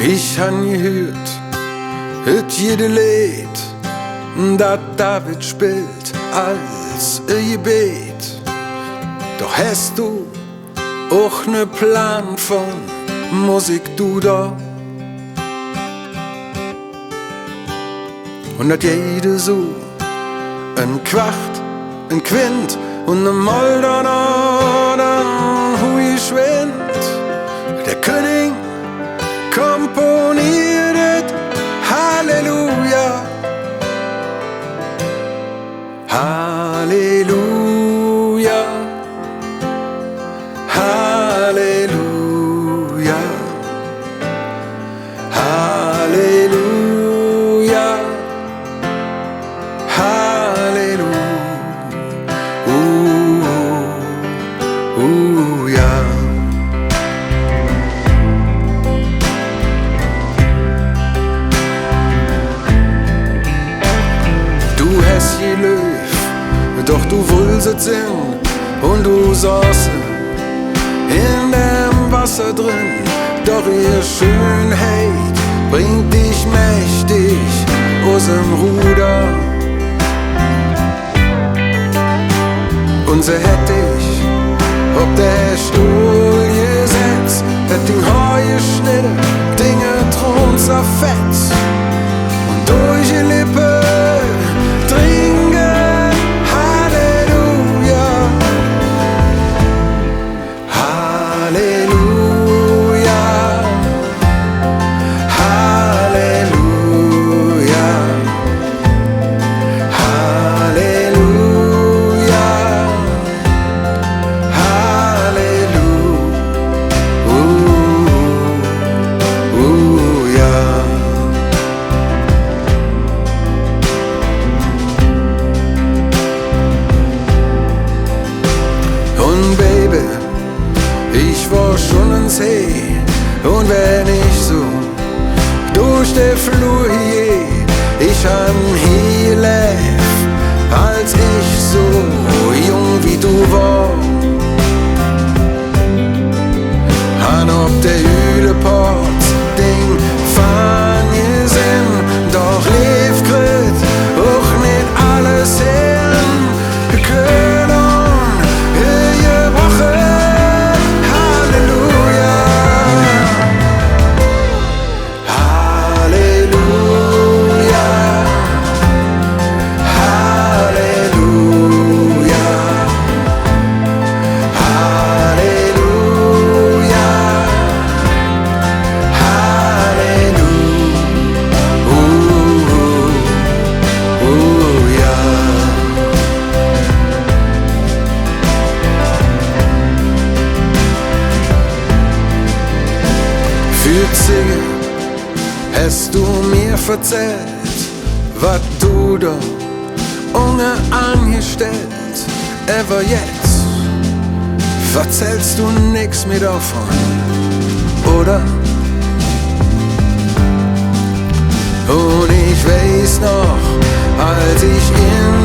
Ich han gehört, hört jede Lied, dat David spielt als Gebet. Doch hast du auch ne Plan von Musik, du da? Und dat jede so ein Quart, ein Quint und ne Moll dann hui schwind. Der König komponiert Halleluja, Halleluja, Halleluja, Halleluja, Halleluja. Du hast je Löw, doch du wolltest sehen und du saßt in dem Wasser drin. Doch ihr Schönheit bringt dich mächtig aus dem Ruder. Und sie hätt dich ob der Stuhl gesetzt, hätt den Haar geschnitten, Dinge Thron zerfetzt und durch die Lippe trinken Halleluja, Halleluja, Halleluja, Halleluja, Halleluja. Und Baby, ich war schon ein See, und wenn ich so durch den Flur hier, ich han hier gelebt, als ich so jung wie du war. Han ob der Hüleport Ding fahren gesehen, doch lief grit auch nicht alles hin. Können gebrochen, Halleluja, Halleluja, Halleluja, Halleluja, Halleluja. Für Zige hast du mir verzählt, wat du da unge angestellt. Aber jetzt verzählst du nix mehr davon, oder? Und ich weiß noch, als ich in